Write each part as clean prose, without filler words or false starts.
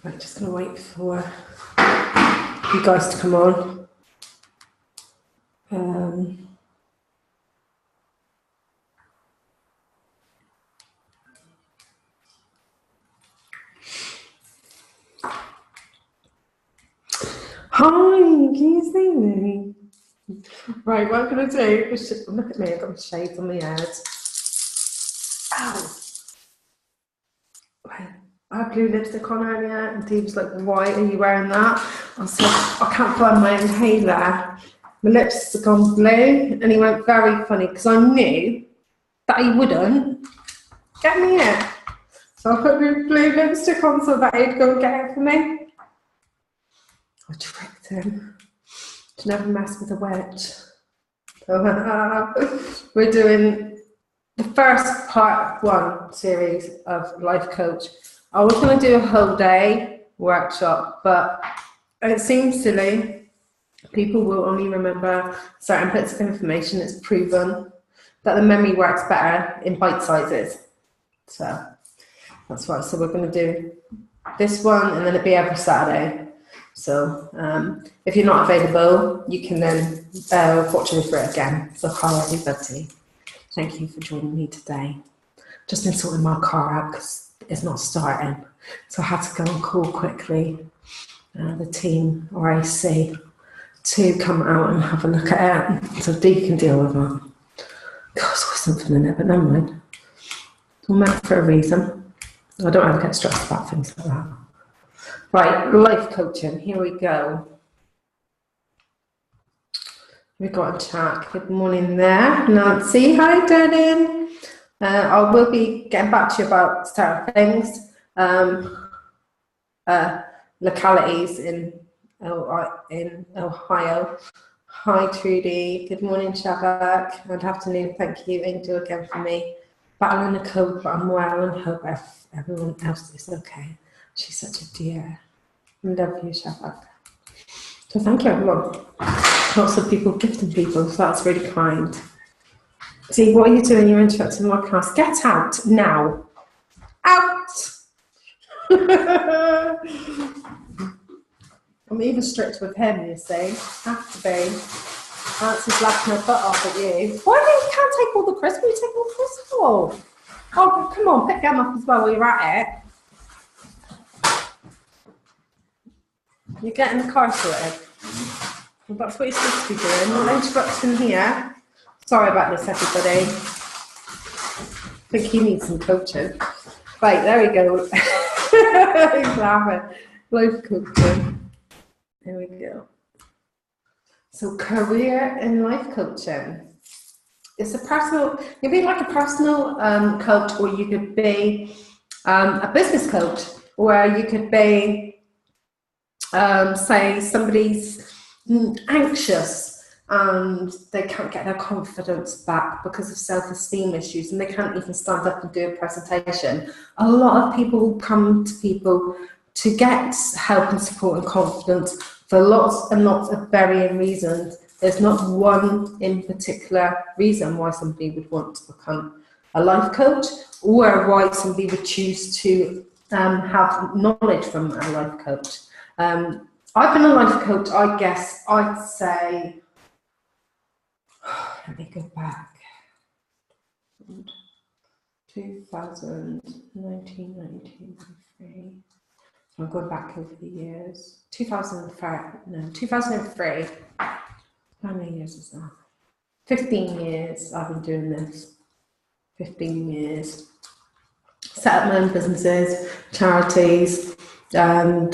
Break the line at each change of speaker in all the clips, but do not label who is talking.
Right, just going to wait for you guys to come on. Hi, can you see me? Right, what I'm going to do is look at me, I've got my shades on my head. Ow! Right. I had blue lipstick on earlier, and Dee was like, why are you wearing that? I said, I can't find my inhaler. My lips have gone blue, and he went very funny, because I knew that he wouldn't get me it. So I put blue lipstick on so that he'd go and get it for me. I tricked him to never mess with a witch. We're doing the first part 1 series of Life Coach. I was going to do a whole day workshop, but it seems silly. People will only remember certain bits of information. It's proven that the memory works better in bite sizes. So that's why. So we're going to do this one, and then it'll be every Saturday. So if you're not available, you can then watch me for it again. So hi everybody. Thank you for joining me today. Just been sorting my car out because it's not starting. So I had to go and call quickly the team or AC to come out and have a look at it. So Dee can deal with that. God, it's always something in it, but never mind. It's all meant for a reason. I don't ever get stressed about things like that. Right, life coaching, here we go. We've got a chat. Good morning there. Nancy, hi darling. I will be getting back to you about certain things. Localities in Ohio. Hi Trudy. Good morning Shabak. Good afternoon. Thank you Angel again for me. Battling a cold, but I'm well and hope everyone else is okay. She's such a dear. I love you, Shabak. So thank you everyone. Lots of people gifting people, so that's really kind. See, what are you doing? You're interrupting my class. Get out now. Out! I'm even strict with him, you see. Have to be. Nancy's laughing her butt off at you. Why do you can't take all the crisp? You take all the crisp off. Oh, come on, pick them up as well while you're at it. You're getting the car sorted. Well, that's what you're supposed to be doing. No interruption here. Sorry about this, everybody. I think he needs some coaching. Right, there we go. He's laughing. Life coaching. There we go. So, career in life coaching. It's a personal, you can be like a personal coach, or you could be a business coach, or you could be, say, somebody's anxious and they can't get their confidence back because of self-esteem issues, and they can't even stand up and do a presentation. A lot of people come to people to get help and support and confidence for lots and lots of varying reasons. There's not one in particular reason why somebody would want to become a life coach, or why somebody would choose to have knowledge from a life coach. I've been a life coach, I guess, I'd say, let me go back, 2019, 1993, so I'm going back over the years, 2003, how many years is that? 15 years I've been doing this, 15 years, set up my own businesses, charities, and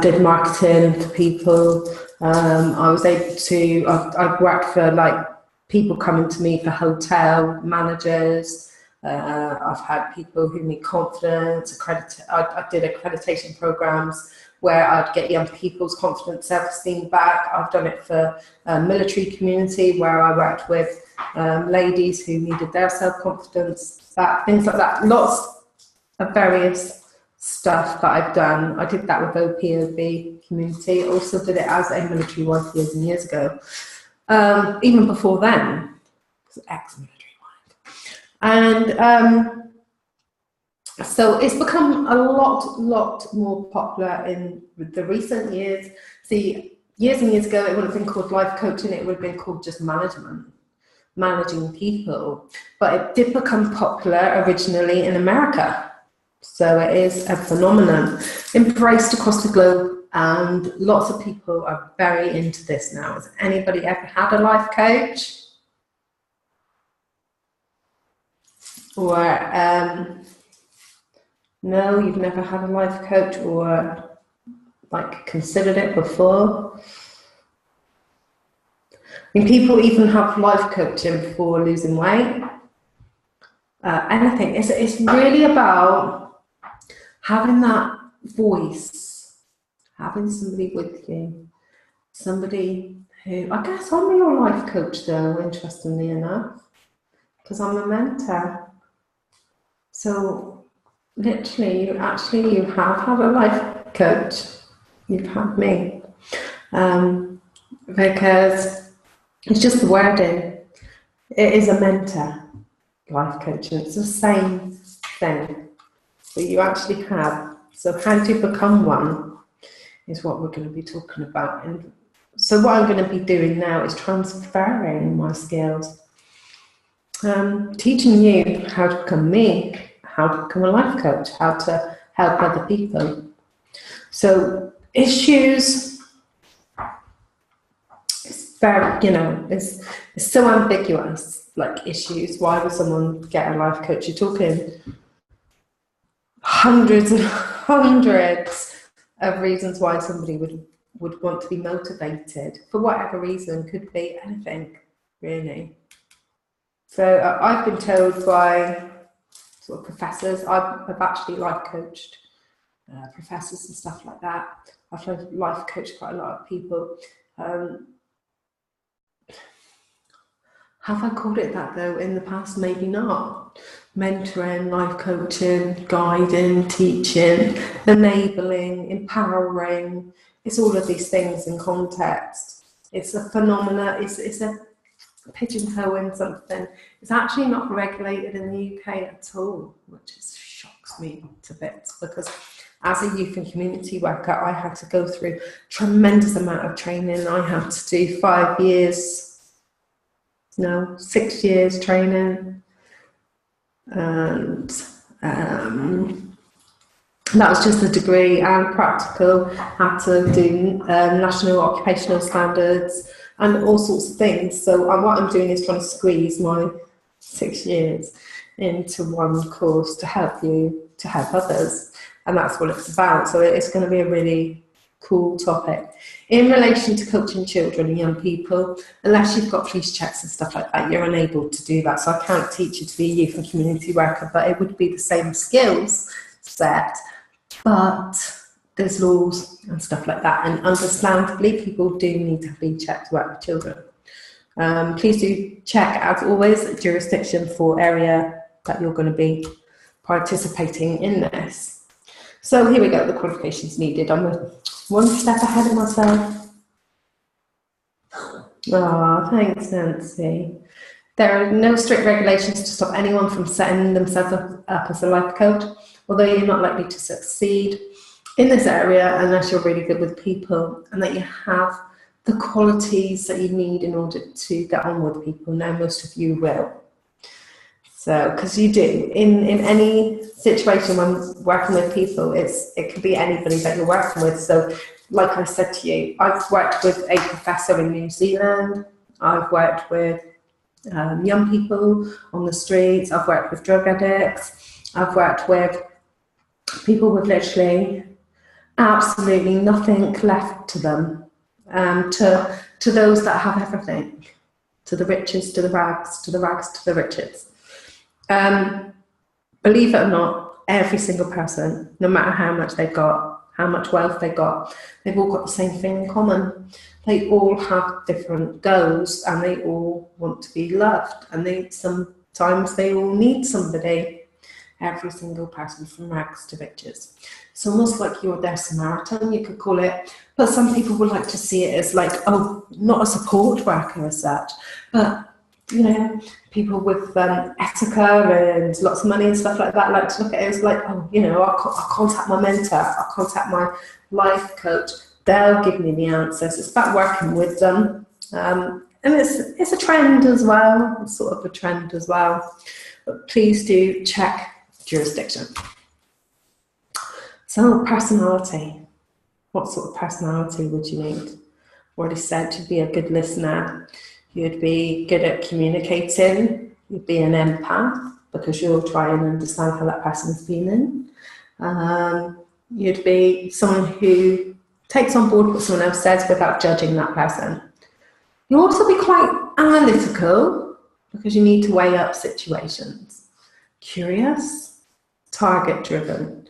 did marketing for people. I was able to, I've worked for like people coming to me for hotel managers. I've had people who need confidence, I did accreditation programs where I'd get young people's confidence, self-esteem back. I've done it for military community where I worked with ladies who needed their self-confidence back, things like that. Lots of various stuff that I've done. I did that with OPOB community. Also did it as a military wife years and years ago. Even before then, ex-military wife. And So it's become a lot more popular in the recent years. See, years and years ago, it would have been called life coaching. It would have been called just managing people. But it did become popular originally in America. So it is a phenomenon embraced across the globe, and lots of people are very into this now. Has anybody ever had a life coach? Or no, you've never had a life coach, or like considered it before? I mean, people even have life coaching for losing weight. Anything. It's really about having that voice, having somebody with you, somebody who, I guess I'm your life coach though, interestingly enough, because I'm a mentor. So literally, you have had a life coach. You've had me. Because it's just the wording. It is a mentor life coach, and it's the same thing that you actually have. So how to become one is what we're going to be talking about. And so what I'm going to be doing now is transferring my skills, teaching you how to become me, how to become a life coach, how to help other people. So issues, it's very, it's so ambiguous. Like issues, why would someone get a life coach? You're talking hundreds and hundreds of reasons why somebody would want to be motivated for whatever reason. Could be anything, really. So I've been told by sort of professors, I've actually life coached professors and stuff like that. I've life coached quite a lot of people. Have I called it that though in the past? Maybe not. Mentoring, life coaching, guiding, teaching, enabling, empowering. It's all of these things in context. It's a phenomena, it's a pigeonhole in something. It's actually not regulated in the UK at all, which shocks me to bits, because as a youth and community worker, I had to go through a tremendous amount of training. I had to do 6 years training, and that was just a degree and practical. Had to do national occupational standards and all sorts of things. So what I'm doing is trying to squeeze my 6 years into one course to help you, to help others, and that's what it's about. So it's going to be a really cool topic. In relation to coaching children and young people, unless you've got police checks and stuff like that, you're unable to do that. So I can't teach you to be a youth and community worker, but it would be the same skills set, but there's laws and stuff like that. And understandably, people do need to be checked to work with children. Please do check, as always, jurisdiction for area that you're going to be participating in this. So here we go, the qualifications needed. I'm one step ahead of myself. Oh, thanks, Nancy. There are no strict regulations to stop anyone from setting themselves up as a life coach, although you're not likely to succeed in this area unless you're really good with people and that you have the qualities that you need in order to get on with people. Now, most of you will. So, because you do, in any situation when working with people, it could be anybody that you're working with. So, like I said to you, I've worked with a professor in New Zealand. I've worked with young people on the streets. I've worked with drug addicts. I've worked with people with literally absolutely nothing left to them. To those that have everything, to the riches, to the rags, to the rags, to the riches. Believe it or not, every single person, no matter how much they've got, how much wealth they've got, they've all got the same thing in common. They all have different goals and they all want to be loved, and sometimes they all need somebody. Every single person, from rags to riches. It's almost like you're their Samaritan, you could call it, but some people would like to see it as like, oh, not a support worker as such, but you know, people with Etica and lots of money and stuff like that like to look at it as like, oh, you know, I'll contact my mentor, I'll contact my life coach, they'll give me the answers. It's about working with them. And it's a trend as well, it's sort of a trend as well. But please do check jurisdiction. So personality, what sort of personality would you need? Already said you'd be a good listener, you'd be good at communicating, you'd be an empath because you'll try and understand how that person's feeling. You'd be someone who takes on board what someone else says without judging that person. You'll also be quite analytical because you need to weigh up situations. Curious, target driven.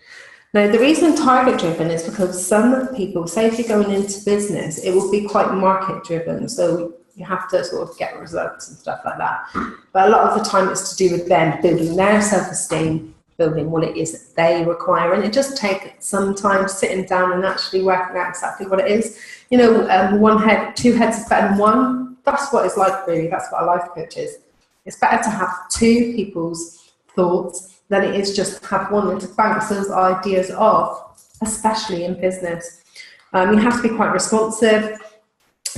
Now, the reason target driven is because some people, say if you're going into business, it will be quite market driven. So you have to sort of get results and stuff like that. But a lot of the time it's to do with them building their self-esteem, building what it is that they require. And it just takes some time sitting down and actually working out exactly what it is. You know, two heads is better than one. That's what it's like, really. That's what a life coach is. It's better to have two people's thoughts than it is just to have one and to bounce those ideas off, especially in business. You have to be quite responsive.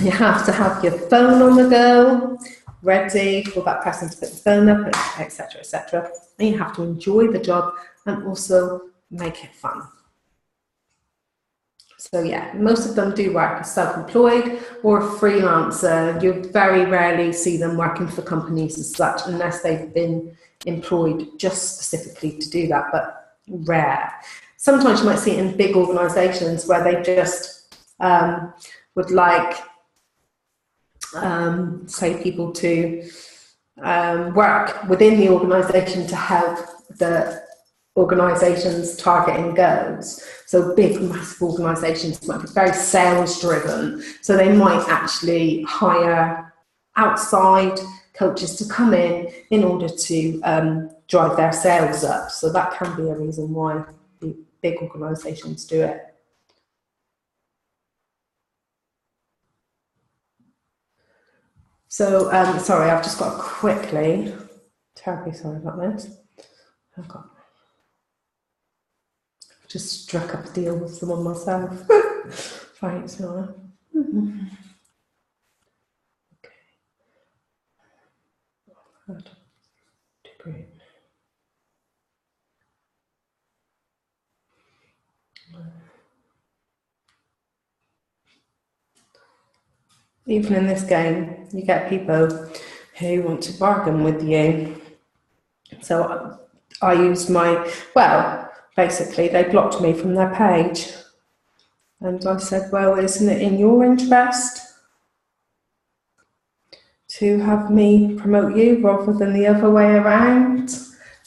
You have to have your phone on the go, ready for that person to put the phone up, etc., etc. And you have to enjoy the job and also make it fun. So yeah, most of them do work as self-employed or a freelancer. You very rarely see them working for companies as such unless they've been employed just specifically to do that, but rare. Sometimes you might see it in big organizations where they just would like, say, people to work within the organization to help the organization's targeting goals. So big, massive organizations might be very sales driven. So they might actually hire outside coaches to come in order to drive their sales up. So that can be a reason why the big organizations do it. So, sorry, I've just got to quickly, terribly sorry about this. I've just struck up a deal with someone myself. Right, so. Okay. Great. Even in this game, you get people who want to bargain with you. So I used basically they blocked me from their page. And I said, well, isn't it in your interest to have me promote you rather than the other way around?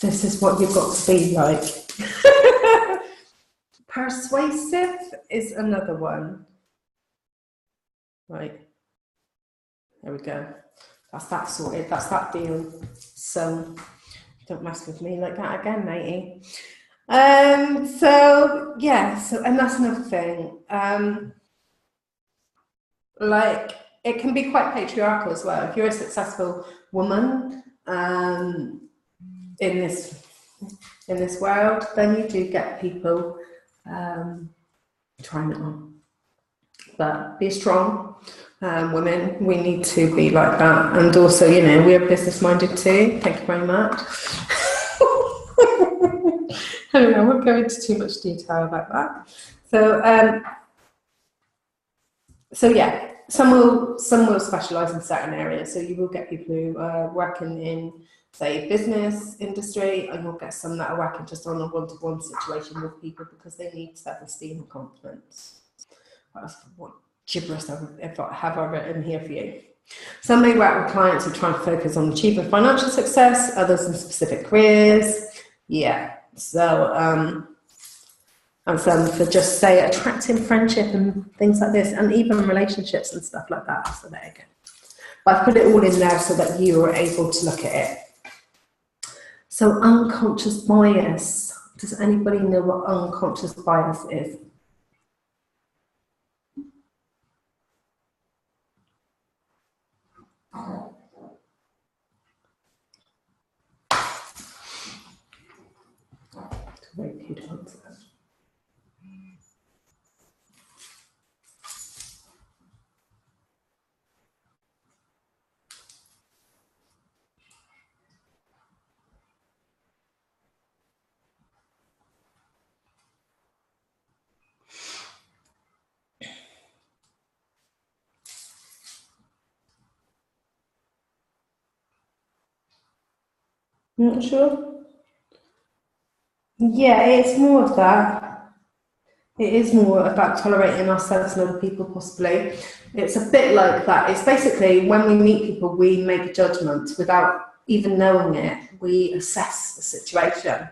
This is what you've got to be like. Persuasive is another one. Right. There we go. That's that sorted. That's that deal. So don't mess with me like that again, matey. So yeah. So and that's another thing. Like it can be quite patriarchal as well. If you're a successful woman in this world, then you do get people trying it on. But be strong. Women, we need to be like that. And also, you know, we're business-minded too. Thank you very much. I don't know, I won't go into too much detail about that. So yeah, some will specialise in certain areas. So you will get people who are working in, say, business industry, and you'll get some that are working just on a one-to-one situation with people because they need self-esteem and confidence. What gibberish have I written here for you? Some may work with clients who are trying to focus on achieving financial success, others in specific careers. Yeah, so and some for just, say, attracting friendship and things like this, and even relationships and stuff like that. So there you go. But I've put it all in there so that you are able to look at it. So unconscious bias. Does anybody know what unconscious bias is? Wait for you to answer that. Not sure. Yeah, it's more of that. It is more about tolerating ourselves and other people, possibly. It's a bit like that. It's basically when we meet people, we make a judgment without even knowing it. We assess the situation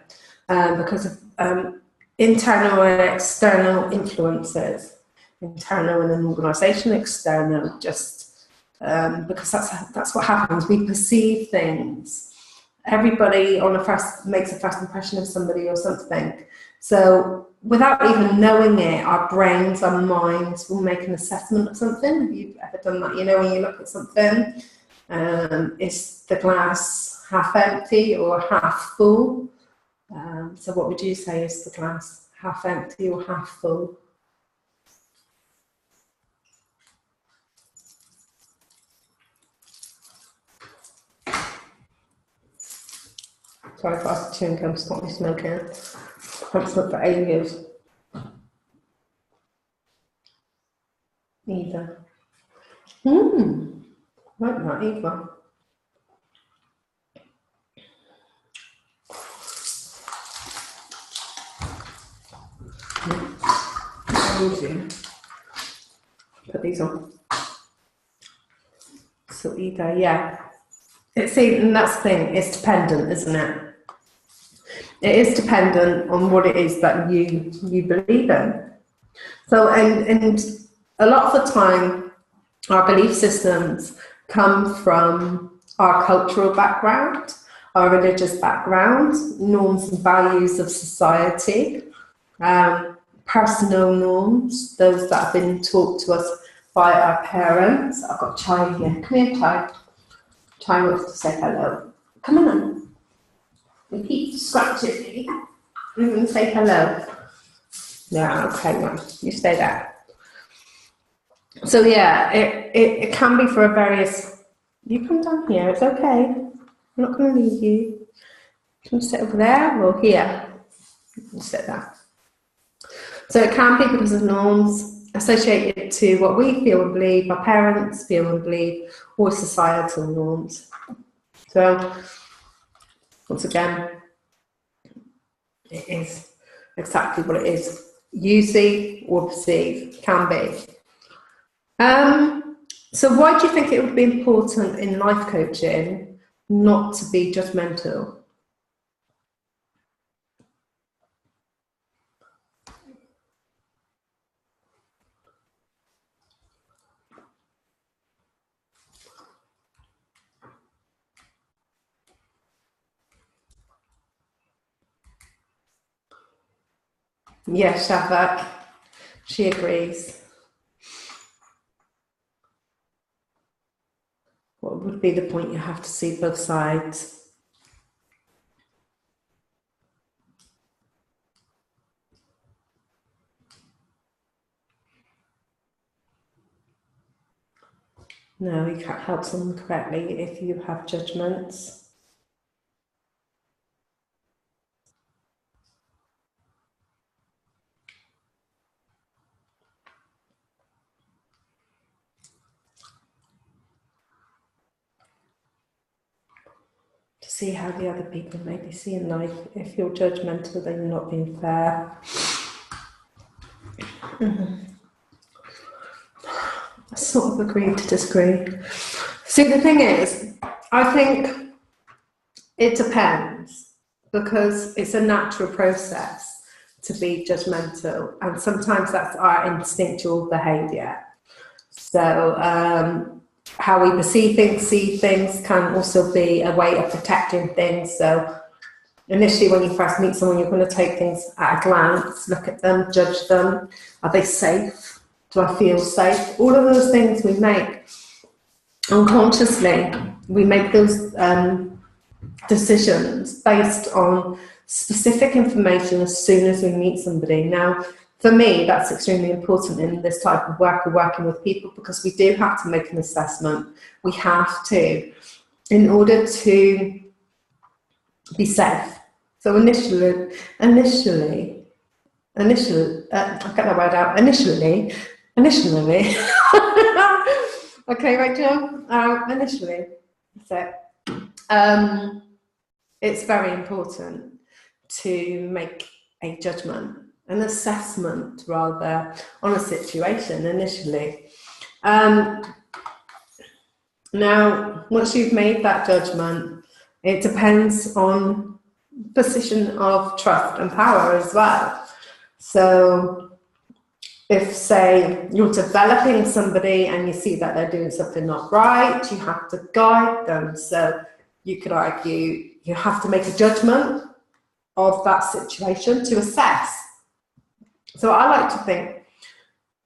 because of internal and external influences. Internal in an organisation, external just because that's what happens. We perceive things. Everybody makes a first impression of somebody or something. So without even knowing it, our brains, our minds will make an assessment of something. Have you ever done that? You know, when you look at something, is the glass half empty or half full? So what would you say, is the glass half empty or half full? Sorry if I was chewing gum, stop me smoking. I haven't smoked for ages. Either. Like that either. Put these on. So either, yeah. And that's the thing, it's dependent, isn't it? It is dependent on what it is that you believe in. So, and a lot of the time, our belief systems come from our cultural background, our religious background, norms and values of society, personal norms, those that have been taught to us by our parents. I've got Chai here. Come here, Chai. Chai wants to say hello. Come on. You keep scratching me. I'm going to say hello. Yeah, okay, well, you stay there. So yeah, it can be for a various. You come down here. It's okay. I'm not going to leave you. You can sit over there or here. You can sit there. So it can be because of norms associated to what we feel and believe, our parents feel and believe, or societal norms. So once again, it is exactly what it is. You see or perceive, can be. So why do you think it would be important in life coaching not to be judgmental? Yes, Shavak, she agrees. What would be the point? You have to see both sides. No, you can't help someone correctly if you have judgments. To see how the other people may be seeing life. If you're judgmental, then you're not being fair. I sort of agree to disagree. See, the thing is, I think it depends, because it's a natural process to be judgmental, and sometimes that's our instinctual behaviour. So how we perceive things, see things, can also be a way of protecting things. So initially, when you first meet someone, you're going to take things at a glance, look at them, judge them. Are they safe? Do I feel safe? All of those things we make unconsciously. We make those decisions based on specific information as soon as we meet somebody. Now, for me, that's extremely important in this type of work of working with people, because we do have to make an assessment. We have to, in order to be safe. So initially, I'll get that word out, initially, okay, Rachel, initially, so, it's very important to make a judgment, an assessment rather, on a situation initially. Now, once you've made that judgment, it depends on position of trust and power as well. So if, say, you're developing somebody and you see that they're doing something not right, you have to guide them. So you could argue you have to make a judgment of that situation to assess. So I like to think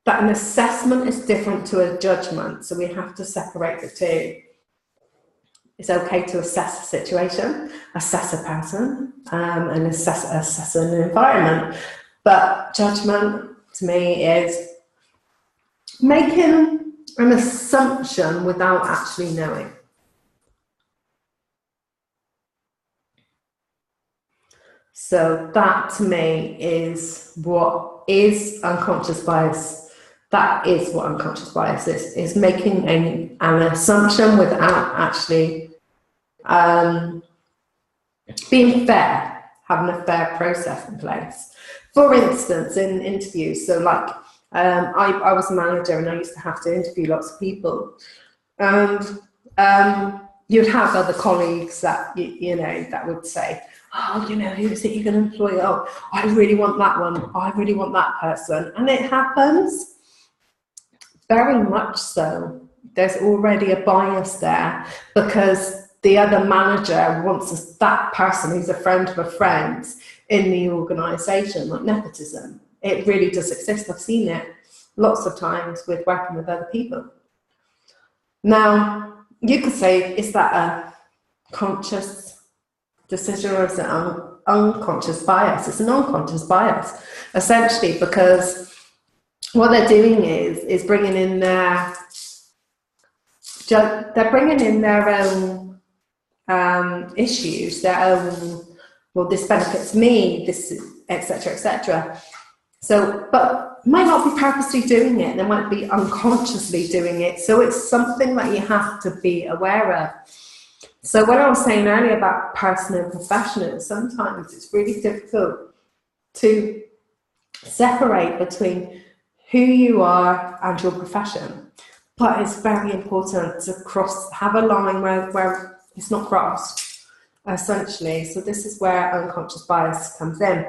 that an assessment is different to a judgment. So we have to separate the two. It's okay to assess a situation, assess a person, and assess an environment. But judgment, to me, is making an assumption without actually knowing. So that, to me, is what is unconscious bias. That is what unconscious bias is making an assumption without actually being fair, having a fair process in place. For instance, in interviews, so like I was a manager and I used to have to interview lots of people, and you'd have other colleagues that you know that would say, oh, you know, who is it you're going to employ? Oh, I really want that one. I really want that person. And it happens, very much so. There's already a bias there because the other manager wants that person who's a friend of a friend in the organisation, like nepotism. It really does exist. I've seen it lots of times with working with other people. Now, you could say, is that a conscious decision or is it an unconscious bias? It's an unconscious bias, essentially, because what they're doing is bringing in their own issues, their own, well, this benefits me, this, etc., etc. So, but might not be purposely doing it, they might be unconsciously doing it. So it's something that you have to be aware of. So when I was saying earlier about personal and professional, sometimes it's really difficult to separate between who you are and your profession. But it's very important to have a line where it's not crossed, essentially. So this is where unconscious bias comes in.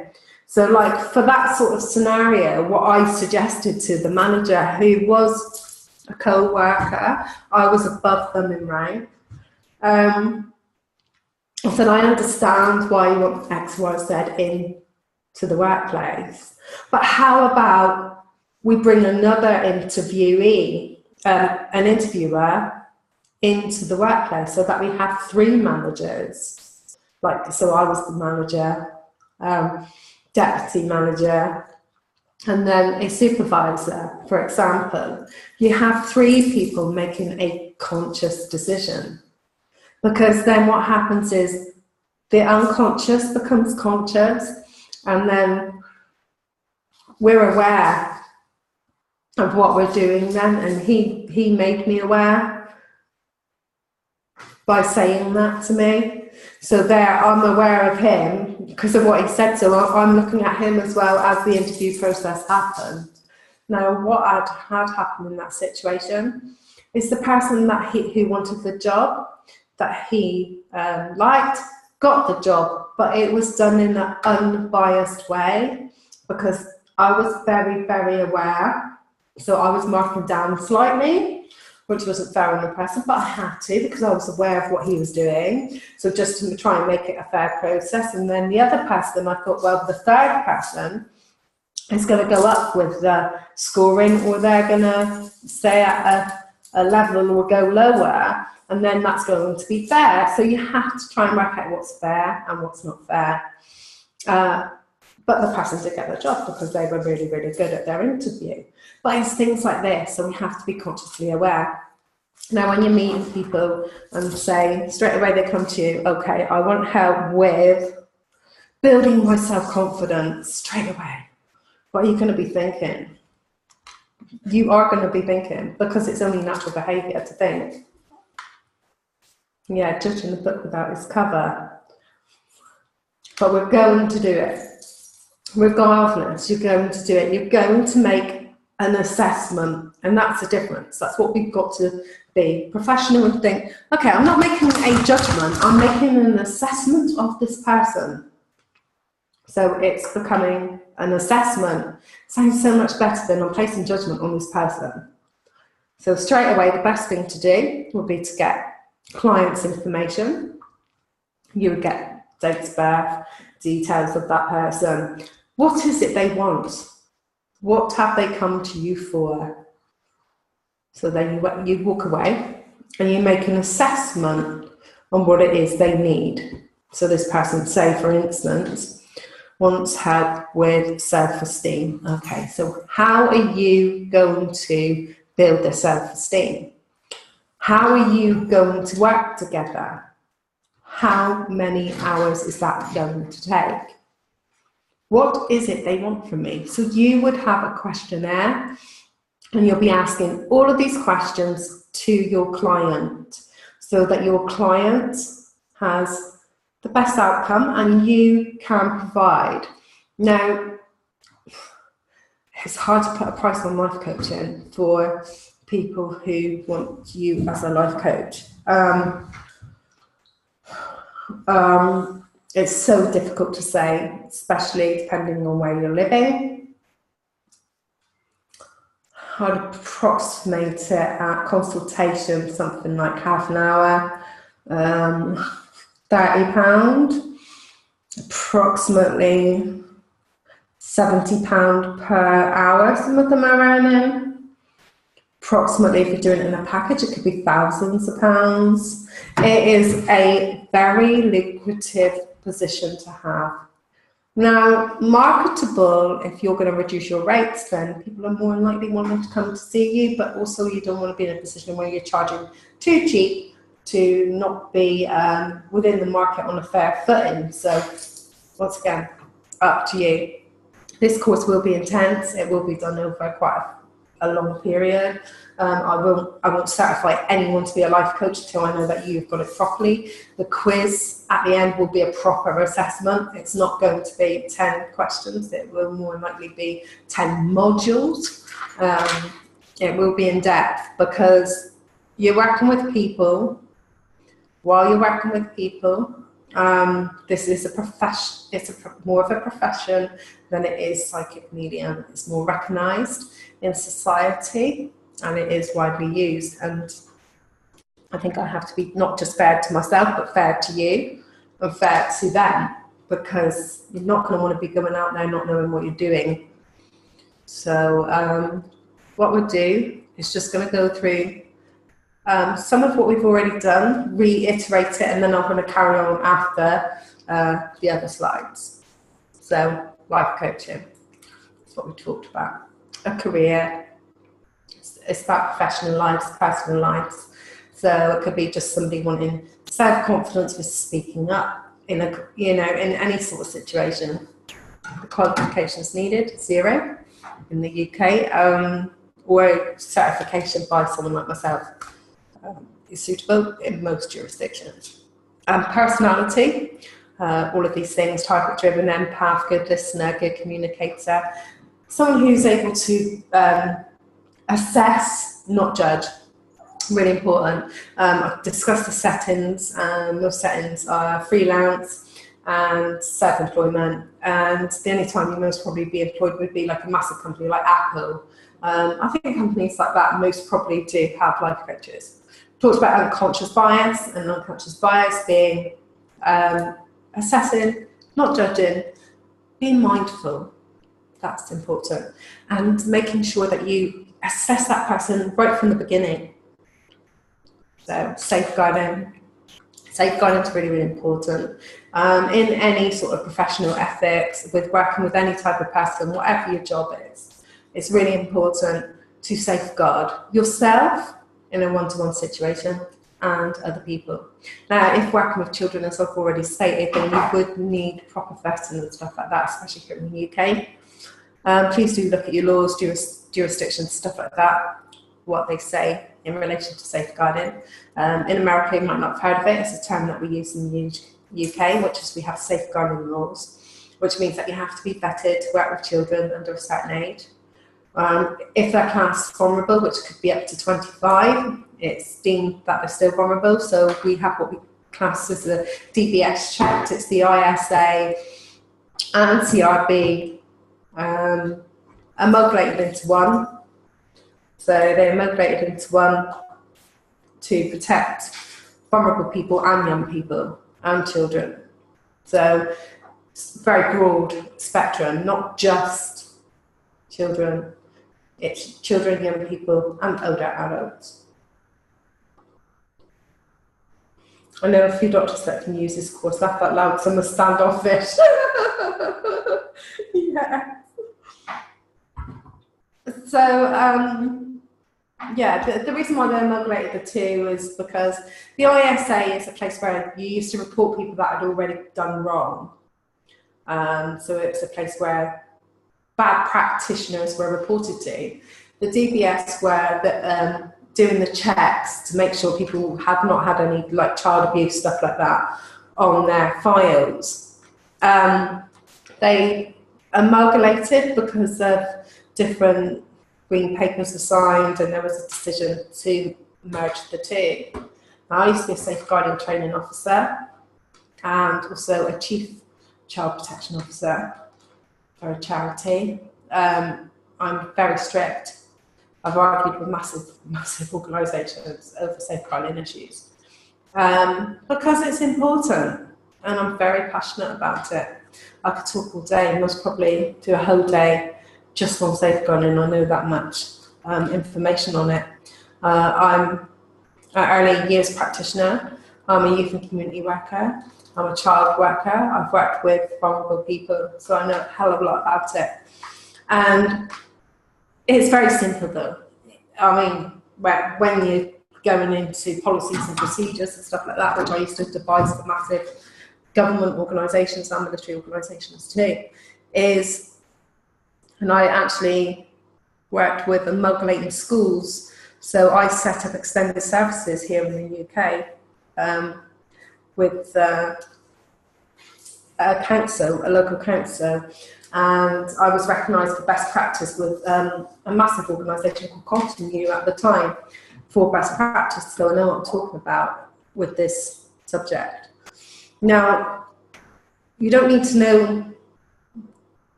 So like for that sort of scenario, what I suggested to the manager, who was a co-worker, I was above them in rank. I said, I understand why you want X, Y, Z into the workplace, but how about we bring another interviewee, an interviewer, into the workplace so that we have 3 managers. Like, so I was the manager, deputy manager, and then a supervisor, for example. You have 3 people making a conscious decision. Because then what happens is the unconscious becomes conscious, and then we're aware of what we're doing then. And he made me aware by saying that to me. So there, I'm aware of him because of what he said. So I'm looking at him as well as the interview process happened. Now, what had happened in that situation is the person that who wanted the job, that he liked, got the job, but it was done in an unbiased way because I was very, very aware. So I was marking down slightly, which wasn't fair on the person, but I had to because I was aware of what he was doing. So just to try and make it a fair process. And then the other person, I thought, well, the third person is going to go up with the scoring, or they're going to stay at a level or go lower. And then that's going to be fair. So you have to try and work out what's fair and what's not fair. But the person did get the job because they were really, really good at their interview. But it's things like this, so we have to be consciously aware. Now, when you're meeting people and say, straight away they come to you, okay, I want help with building my self-confidence, straight away. What are you going to be thinking? You are going to be thinking, because it's only natural behaviour to think. Yeah, judging the book without its cover. But we're going to do it. Regardless, you're going to do it. You're going to make an assessment, and that's the difference. That's what we've got to be. Professional and think, okay, I'm not making a judgment, I'm making an assessment of this person. So it's becoming an assessment. Sounds so much better than I'm placing judgment on this person. So straight away, the best thing to do would be to get clients' information. You would get dates of birth, details of that person. What is it they want? What have they come to you for? So then you walk away and you make an assessment on what it is they need. So this person, say for instance, wants help with self-esteem. Okay, so how are you going to build their self-esteem? How are you going to work together? How many hours is that going to take? What is it they want from me? So you would have a questionnaire and you'll be asking all of these questions to your client so that your client has the best outcome and you can provide. Now, it's hard to put a price on life coaching for people who want you as a life coach. It's so difficult to say, especially depending on where you're living. I'd approximate it at consultation, something like half an hour, £30, approximately £70 per hour, some of them are earning. Approximately, if you're doing it in a package, it could be thousands of pounds. It is a very lucrative position to have. Now, marketable, if you're going to reduce your rates, then people are more likely wanting to come to see you, but also you don't want to be in a position where you're charging too cheap to not be within the market on a fair footing. So, once again, up to you. This course will be intense. It will be done over quite a long period. I won't certify anyone to be a life coach until I know that you've got it properly. The quiz at the end will be a proper assessment. It's not going to be 10 questions. It will more likely be 10 modules. It will be in depth because you're working with people. While you're working with people, this is a profession. It's more of a profession than it is psychic medium. It's more recognised in society and it is widely used. And I think I have to be not just fair to myself, but fair to you and fair to them, because you're not going to want to be going out there not knowing what you're doing. So what we'll do is just going to go through some of what we've already done, reiterate it, and then I'm going to carry on after the other slides. So, life coaching, that's what we talked about. A career, it's about professional lives, personal lives. So it could be just somebody wanting self-confidence with speaking up in in any sort of situation. The qualifications needed, 0 in the UK, or certification by someone like myself. Is suitable in most jurisdictions. Personality, all of these things, target driven, empath, good listener, good communicator, someone who's able to assess, not judge, really important. I've discussed the settings. Your settings are freelance and self-employment, and the only time you most probably be employed would be like a massive company like Apple. I think companies like that most probably do have life coaches. Talked about unconscious bias, and unconscious bias being assessing, not judging, being mindful. That's important. And making sure that you assess that person right from the beginning. So safeguarding, Safeguarding is really, really important. In any sort of professional ethics, with working with any type of person, whatever your job is, it's really important to safeguard yourself in a one-to-one situation and other people. Now, if working with children, as I've already stated, then you would need proper vetting and stuff like that, especially here in the UK. Please do look at your laws, jurisdictions, stuff like that, what they say in relation to safeguarding. In America, you might not have heard of it. It's a term that we use in the UK, which is we have safeguarding laws, which means that you have to be vetted to work with children under a certain age. If they're classed vulnerable, which could be up to 25, it's deemed that they're still vulnerable. So we have what we class as the DBS checked. It's the ISA and CRB amalgamated into one. So they're amalgamated into one to protect vulnerable people and young people and children. So it's a very broad spectrum, not just children. It's children, young people, and older adults. I know a few doctors that can use this course. Laugh out loud, some are standoffish. Yeah. So, yeah, the reason why they amalgamated the two is because the ISA is a place where you used to report people that had already done wrong. So it's a place where bad practitioners were reported to. The DBS were doing the checks to make sure people had not had any like child abuse, stuff like that, on their files. They amalgamated because of different green papers were signed, and there was a decision to merge the two. Now, I used to be a safeguarding training officer and also a chief child protection officer for a charity. I'm very strict. I've argued with massive organisations over safeguarding issues because it's important, and I'm very passionate about it. I could talk all day, and most probably do a whole day just on safeguarding. I know that much information on it. I'm an early years practitioner. I'm a youth and community worker. I'm a child worker. I've worked with vulnerable people, so I know a hell of a lot about it. And it's very simple though. I mean, when you're going into policies and procedures and stuff like that, which I used to devise for massive government organisations and military organisations too, and I actually worked with amalgamating schools. So I set up extended services here in the UK with a local council, and I was recognised for best practice with a massive organisation called Continue at the time for best practice, so I know what I'm talking about with this subject. Now, you don't need to know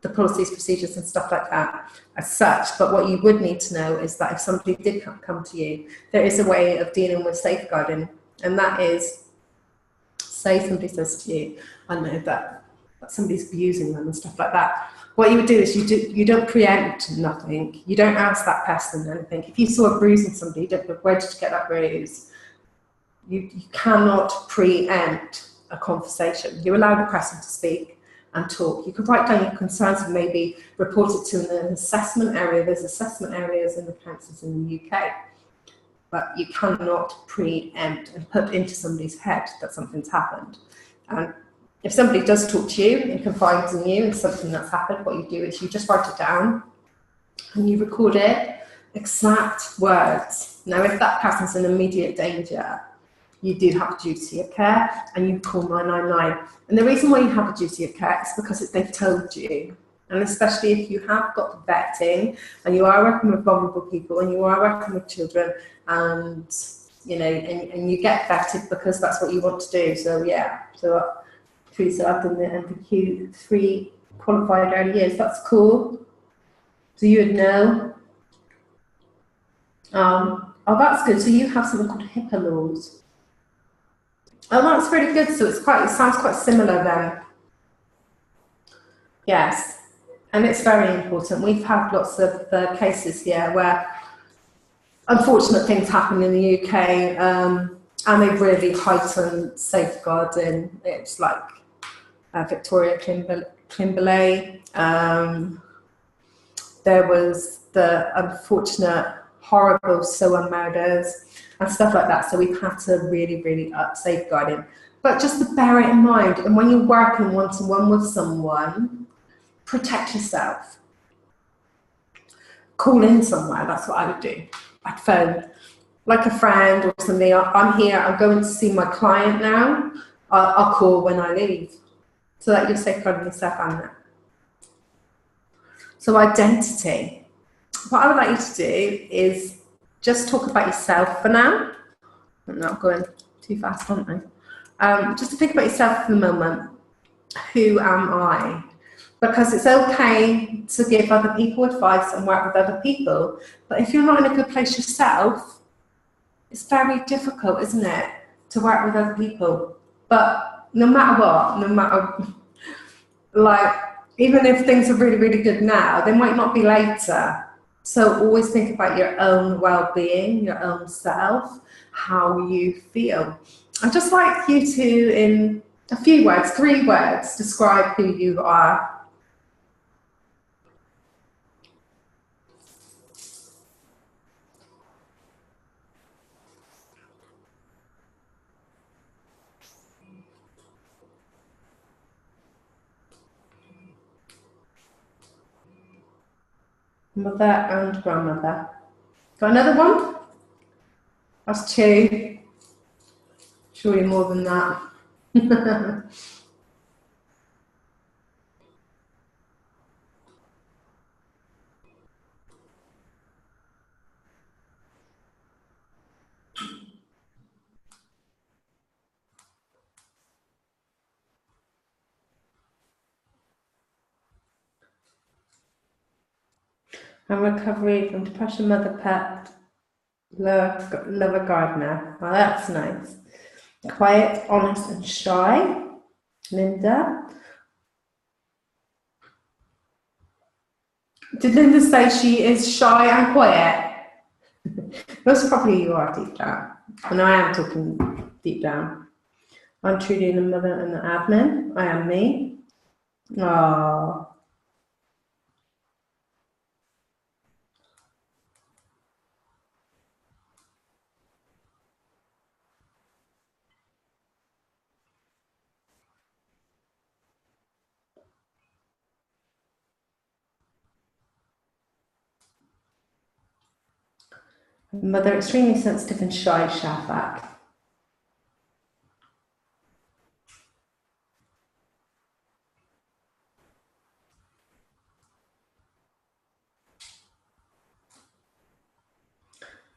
the policies, procedures and stuff like that as such, but what you would need to know is that if somebody did come to you, there is a way of dealing with safeguarding, and that is, say somebody says to you, I know that somebody's abusing them and stuff like that. What you would do is you don't preempt nothing. You don't ask that person anything. If you saw a bruise in somebody, you don't know, where did you get that bruise? You cannot preempt a conversation. You allow the person to speak and talk. You could write down your concerns and maybe report it to an assessment area. There's assessment areas in the councils in the UK. But you cannot preempt and put into somebody's head that something's happened. And if somebody does talk to you and confides in you and something that's happened, what you do is you just write it down and you record it, exact words. Now, if that person's in immediate danger, you do have a duty of care and you call 999. And the reason why you have a duty of care is because they've told you. And especially if you have got the vetting and you are working with vulnerable people and you are working with children, and you know, and you get vetted because that's what you want to do. So yeah, so I've done the MVQ 3 qualified early years. That's cool. So you would know. Oh, that's good. So you have something called HIPAA laws. Oh, that's really good. So it sounds quite similar then. Yes, and it's very important. We've had lots of cases here where unfortunate things happen in the UK, And they really heightened safeguarding. It's like Victoria Kimberley. There was the unfortunate, horrible Sohan murders and stuff like that. So we've had to really, really up safeguarding. But just to bear it in mind, and when you're working one-to-one with someone, protect yourself. Call in somewhere, that's what I would do. I'd phone like a friend or something. I'm here, I'm going to see my client now. I'll call when I leave. So that you're safeguarding yourself and that. So identity. What I would like you to do is just talk about yourself for now. I'm not going too fast, aren't I? Just to think about yourself for the moment. Who am I? Because it's okay to give other people advice and work with other people, but if you're not in a good place yourself, it's very difficult, isn't it, to work with other people? But no matter what, no matter, like, even if things are really, really good now, they might not be later. So always think about your own well-being, your own self, how you feel. I'd just like you to, in a few words, 3 words, describe who you are. Mother and grandmother. Got another one? That's 2. Surely more than that. And recovery from depression, mother, pet, lover, gardener. Oh, that's nice. Quiet, honest, and shy. Linda. Did Linda say she is shy and quiet? Most probably you are deep down. And I am talking deep down. I'm Trudy, the mother and the admin. I am me. Oh. Mother, extremely sensitive and shy, Shafak.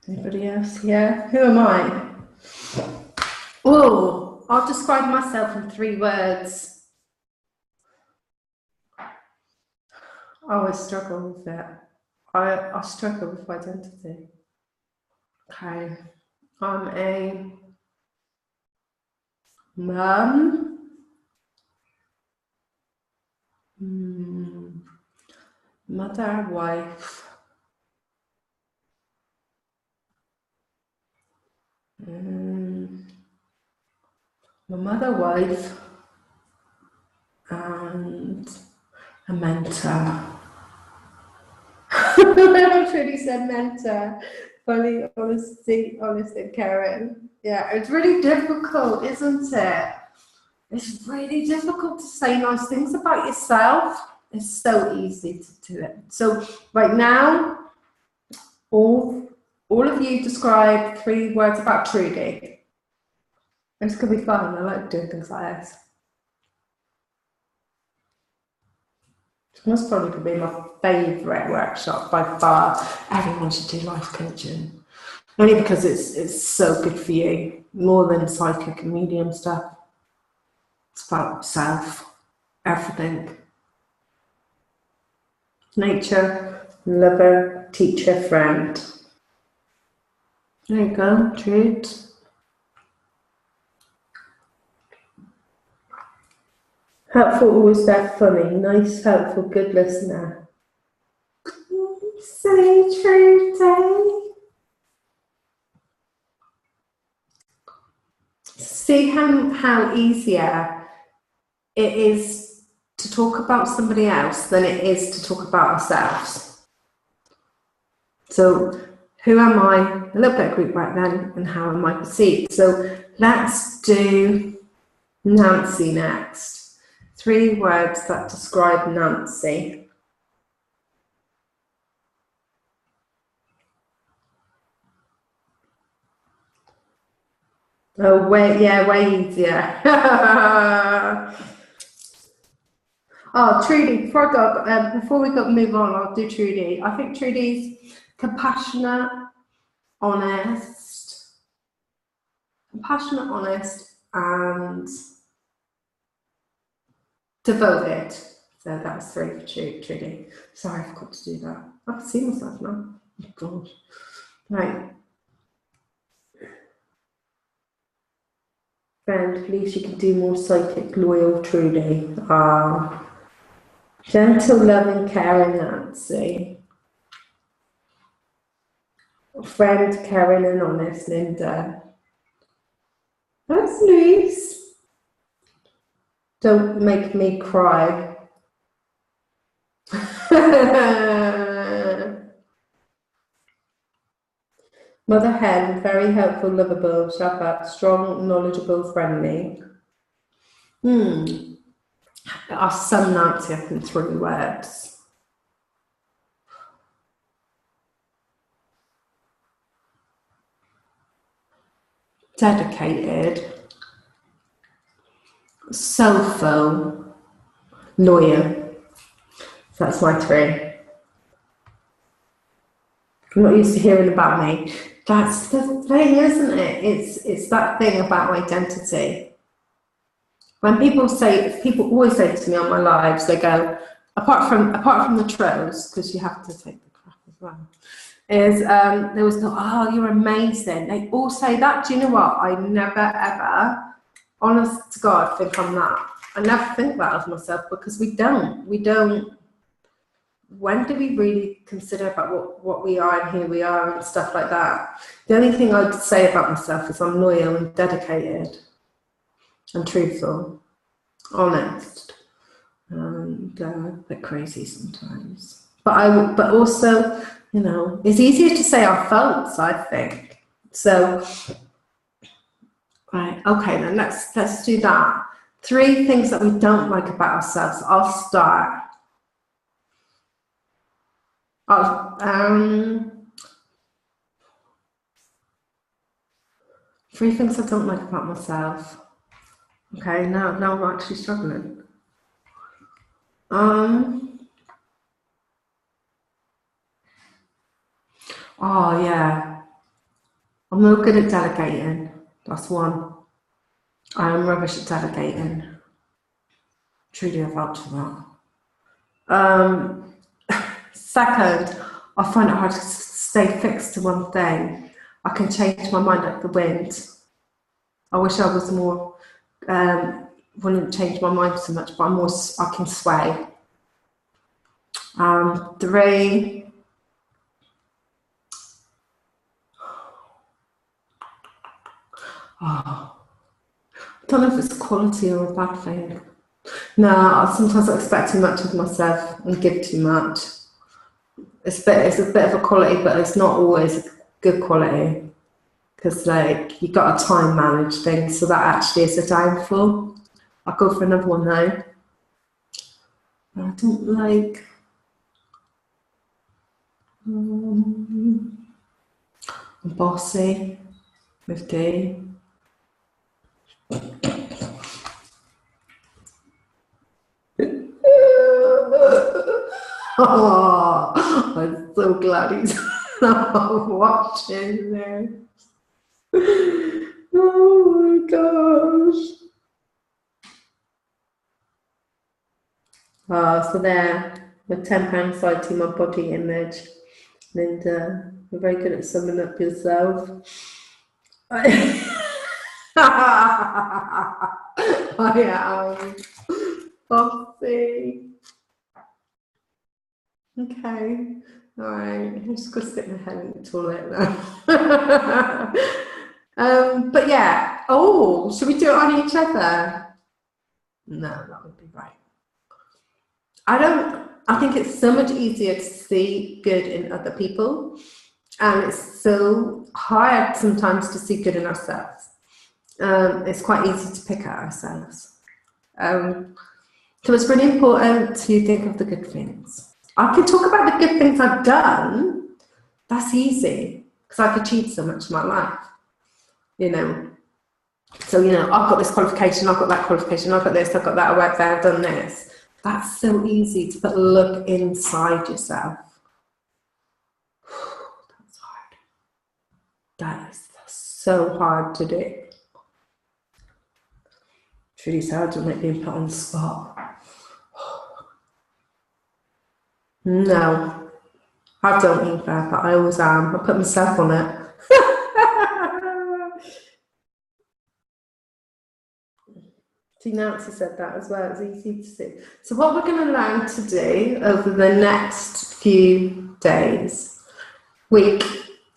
Anybody else here? Who am I? Oh, I'll describe myself in 3 words. I always struggle with it. I struggle with identity. Okay. I'm a mum. Mother, wife. My mother, wife, and a mentor. I've really said mentor. Funny, honesty, honest and caring. Yeah, it's really difficult, isn't it? It's really difficult to say nice things about yourself. It's so easy to do it. So right now, all of you describe 3 words about Trudy. This could be fun. I like doing things like this. This probably could be my favourite workshop by far. Everyone should do life coaching. Only because it's so good for you, more than psychic and medium stuff. It's about self, everything. Nature, lover, teacher, friend. There you go, Trude. Helpful, always there, funny, nice, helpful, good listener. Say Trude. See how easier it is to talk about somebody else than it is to talk about ourselves. So who am I? A little bit of group right then, and how am I perceived? So let's do Nancy next. 3 words that describe Nancy. Oh, way easier. Oh, Trudy, before we move on, I'll do Trudy. I think Trudy's compassionate, honest, and devoted. So that was 3 for Trudy. Sorry, I forgot to do that. I can see myself now. Oh, God. Right. Friend, please, you can do more psychic, loyal, Trudy. Gentle, loving, caring, Nancy. Friend, caring and honest, Linda. That's nice. Don't make me cry. Mother Hen, very helpful, lovable, shut up, strong, knowledgeable, friendly. Our son Nancy up in 3 words. Dedicated, soulful, loyal. So that's my 3. I'm not used to hearing about me. That's the thing, isn't it? It's that thing about identity. When people always say to me on my lives, they go, apart from the trolls, because you have to take the crap as well, is they always go, oh, you're amazing. They all say that. Do you know what? I never ever, honest to God, think I'm that. I never think that of myself, because we don't. When do we really consider about what we are and who we are and stuff like that? The only thing I'd say about myself is I'm loyal and dedicated and truthful, honest, and a bit crazy sometimes. But also, you know, it's easier to say our faults, I think. So, right, okay, then let's do that. 3 things that we don't like about ourselves. I'll start. 3 things I don't like about myself. Okay, now I'm actually struggling. Oh yeah, I'm not good at delegating. That's 1. I am rubbish at delegating. Truly, I vouch for that. Second, I find it hard to stay fixed to one thing. I can change my mind like the wind. I wish I was more, wouldn't change my mind so much, but I can sway. 3, I don't know if it's a quality or a bad thing. No, sometimes I expect too much of myself and give too much. It's a bit of a quality, but it's not always a good quality, because like you got to time manage things, so that actually is a downfall. I'll go for another one now. I don't like. I'm bossy with D. Oh, I'm so glad he's watching this. Oh my gosh. So there, with £10 side to my body image. Linda, you're very good at summing up yourself. I am. Bossy. Okay. Alright, I'm just gonna stick my head in the toilet now. But yeah, Oh, should we do it on each other? No, that would be right. I think it's so much easier to see good in other people, and it's so hard sometimes to see good in ourselves. It's quite easy to pick at ourselves. So it's really important to think of the good things. I can talk about the good things I've done. That's easy because I've achieved so much in my life, you know. So, you know, I've got this qualification, I've got that qualification, I've got this, I've got that, I worked there, I've done this. That's so easy to look inside yourself. That's hard. That is so hard to do. It's really sad to like being put on the spot. No, I don't either, but I always am. I put myself on it. See, Nancy said that as well. It's easy to see. So what we're going to learn to do over the next few days, week,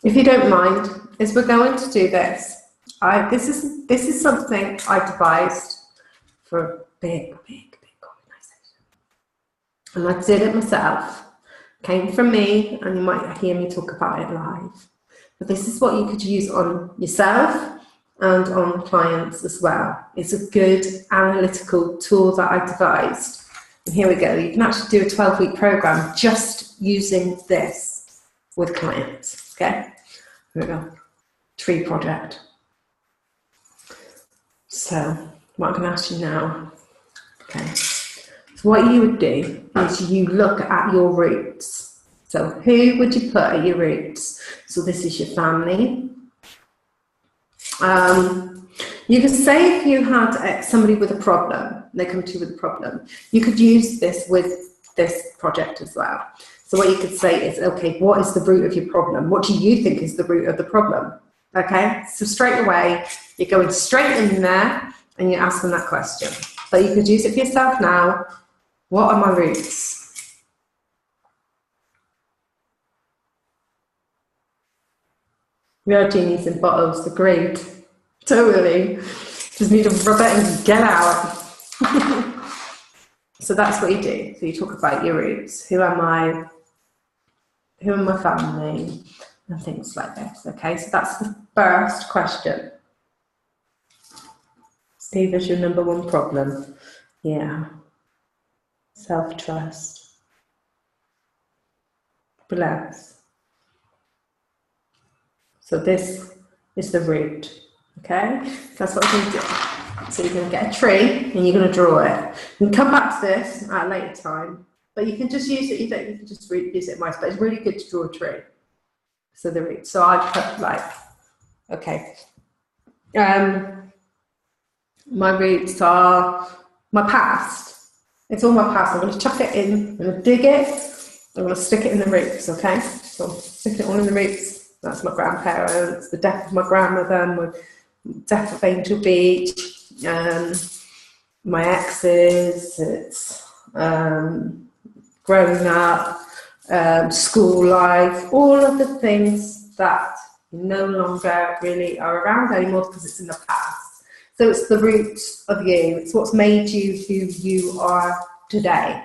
if you don't mind, is we're going to do this. This is something I devised for a big organisation, and I did it myself. Came from me, and you might hear me talk about it live. But this is what you could use on yourself and on clients as well. It's a good analytical tool that I devised. And here we go. You can actually do a 12-week program just using this with clients. Okay, here we go. Tree project. So what I'm going to ask you now, okay, so what you would do is you look at your roots. So who would you put at your roots? So this is your family. You could say if you had somebody with a problem, they come to you with a problem, you could use this with this project as well. So what you could say is, okay, what is the root of your problem? What do you think is the root of the problem? Okay, so straight away, you're going straight in there and you're asking that question. But you could use it for yourself now. What are my roots? We are genies in bottles, agreed. Totally. Just need to rub it and get out. So that's what you do. So you talk about your roots. Who am I? Who are my family? And things like this. Okay, so that's the first question. Steve, is your number one problem? Yeah. Self-trust. Relax. So this is the root. Okay, that's what we're going to do. So you're going to get a tree and you're going to draw it. You can come back to this at a later time, but you can just use it. You can just use it twice, but it's really good to draw a tree. So the root. So I put like, okay, my roots are my past. It's all my past. I'm going to chuck it in. I'm going to dig it. I'm going to stick it in the roots. Okay, so stick it all in the roots. That's my grandparents, the death of my grandmother, my death of Angel Beach, my exes, it's growing up, school life, all of the things that no longer really are around anymore because it's in the past. So it's the roots of you. It's what's made you who you are today.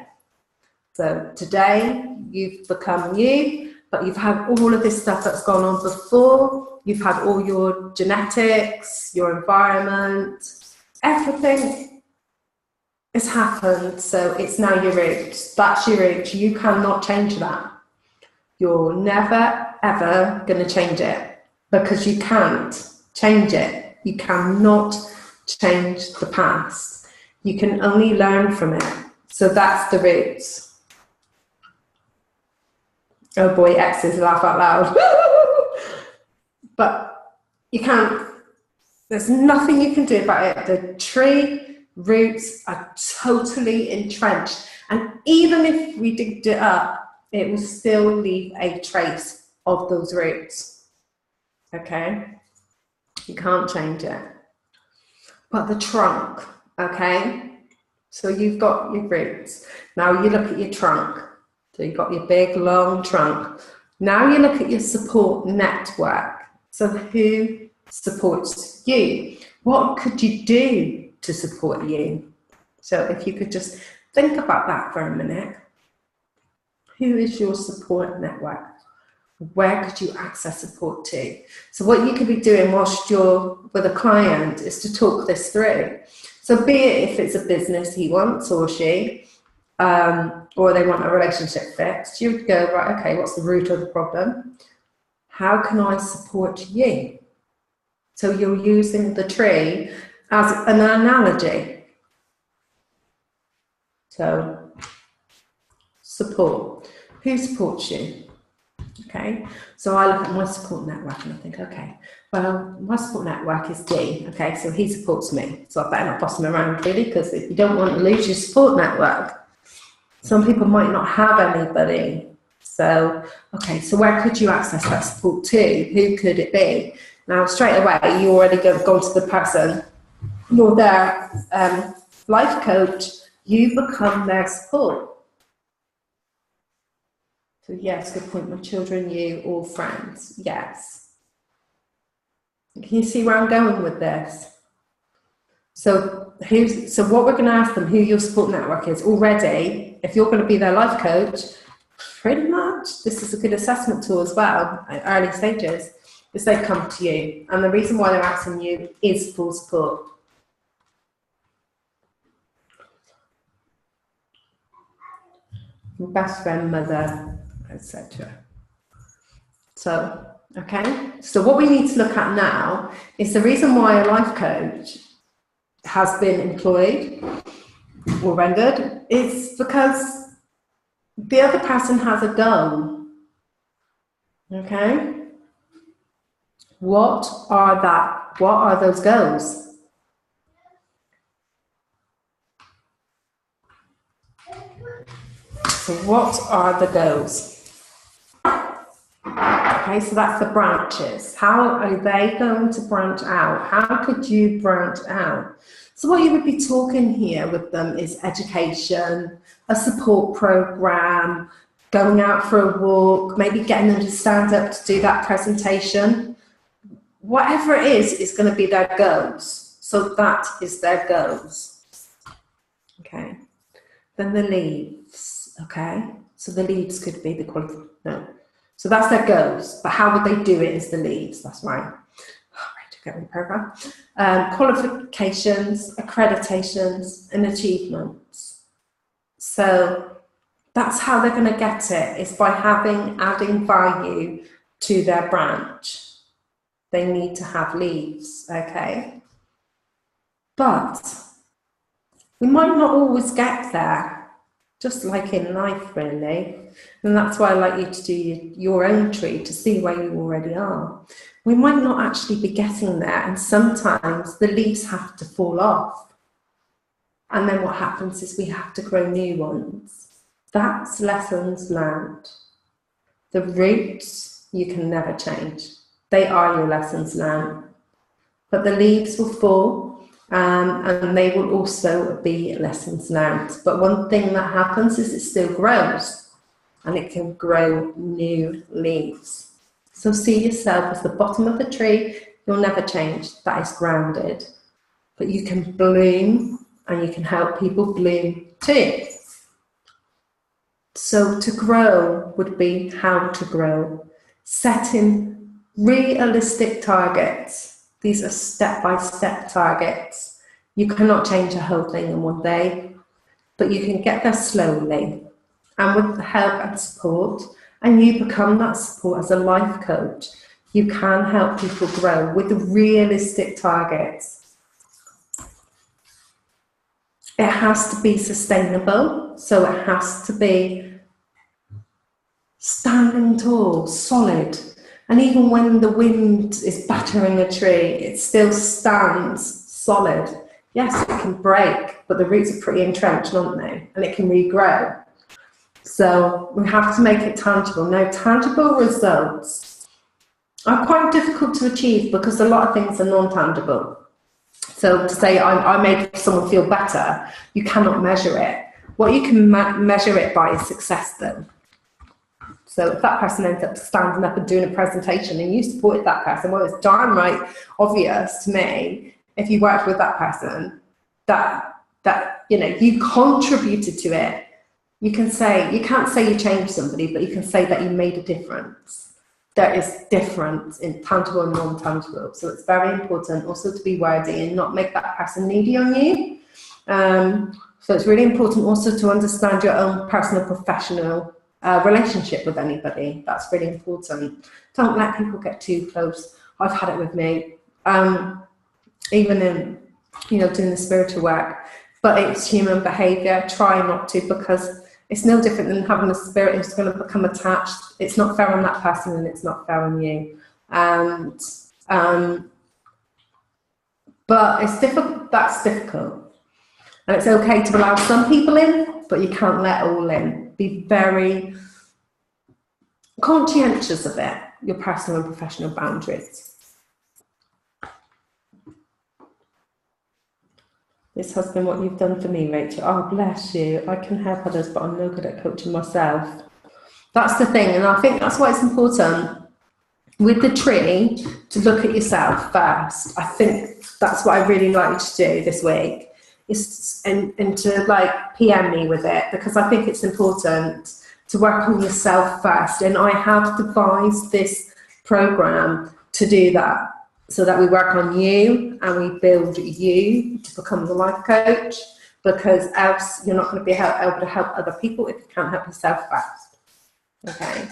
So today you've become you, but you've had all of this stuff that's gone on before. You've had all your genetics, your environment, everything has happened. So it's now your roots. That's your roots. You cannot change that. You're never, ever going to change it because you can't change it. You cannot change the past. You can only learn from it. So that's the roots. Oh boy, exes laugh out loud. But you can't, there's nothing you can do about it. The tree roots are totally entrenched. And even if we digged it up, it will still leave a trace of those roots. Okay? You can't change it. But the trunk, okay? So you've got your roots. Now you look at your trunk. So you've got your big, long trunk. Now you look at your support network. So who supports you? What could you do to support you? So if you could just think about that for a minute. Who is your support network? Where could you access support to? So what you could be doing whilst you're with a client is to talk this through. So be it if it's a business he wants or she, or they want a relationship fixed, you would go, right, okay, what's the root of the problem? How can I support you? So you're using the tree as an analogy. So support. Who supports you? Okay, so I look at my support network and I think, okay, well, my support network is D. Okay, so he supports me. So I better not boss him around really, because if you don't want to lose your support network, some people might not have anybody. So, okay, so where could you access that support to? Who could it be? Now, straight away, you already go to the person. You're their life coach. You become their support. So yes, good point. My children, you, all friends. Yes. Can you see where I'm going with this? So what we're going to ask them who your support network is already. If you're going to be their life coach, pretty much this is a good assessment tool as well at early stages. Is they come to you, and the reason why they're asking you is for support. Your best friend, mother, etc. So, okay, so what we need to look at now is the reason why a life coach has been employed or rendered is because the other person has a goal. Okay? What are those goals? So what are the goals? Okay, so that's the branches. How are they going to branch out? How could you branch out? So what you would be talking here with them is education, a support program, going out for a walk, maybe getting them to stand up to do that presentation. Whatever it is going to be their goals. So that is their goals. Okay. Then the leaves. Okay. So the leaves could be the quality. No. So that's their goals. But how would they do it is the leaves. That's right. Right to get in the program. Qualifications, accreditations, and achievements. So that's how they're going to get it, is by adding value to their branch. They need to have leaves, okay? But we might not always get there, just like in life, really. And that's why I like you to do your own tree to see where you already are. We might not actually be getting there, and sometimes the leaves have to fall off. And then what happens is we have to grow new ones. That's lessons learned. The roots you can never change. They are your lessons learned. But the leaves will fall, and they will also be lessons learned. But one thing that happens is it still grows, and it can grow new leaves. So see yourself as the bottom of the tree. You'll never change. That is grounded. But you can bloom, and you can help people bloom too. So to grow would be how to grow. Setting realistic targets. These are step-by-step targets. You cannot change a whole thing in one day, but you can get there slowly. And with the help and support, and you become that support as a life coach, you can help people grow with realistic targets. It has to be sustainable, so it has to be standing tall, solid. And even when the wind is battering a tree, it still stands solid. Yes, it can break, but the roots are pretty entrenched, aren't they? And it can regrow. So we have to make it tangible. Now, tangible results are quite difficult to achieve because a lot of things are non-tangible. So to say I made someone feel better, you cannot measure it. What you can measure it by is success, though. So if that person ends up standing up and doing a presentation and you supported that person, well, it's darn right obvious to me if you worked with that person, that you know, you contributed to it. You can say, you can't say you changed somebody, but you can say that you made a difference. There is difference in tangible and non-tangible. So it's very important also to be worthy and not make that person needy on you. So it's really important also to understand your own personal, professional relationship with anybody. That's really important. Don't let people get too close. I've had it with me, even in, you know, doing the spiritual work, but it's human behavior. Try not to, because it's no different than having a spirit who's going to become attached. It's not fair on that person and it's not fair on you. And but it's difficult. That's difficult. And it's okay to allow some people in, but you can't let all in. Be very conscientious of it, your personal and professional boundaries. This has been what you've done for me, Rachel. Oh, bless you. I can help others, but I'm no good at coaching myself. That's the thing, and I think that's why it's important with the tree to look at yourself first. I think that's what I really like you to do this week, is and to like PM me with it, because I think it's important to work on yourself first. And I have devised this program to do that, so that we work on you and we build you to become the life coach, because else you're not going to be able to help other people if you can't help yourself first. Okay?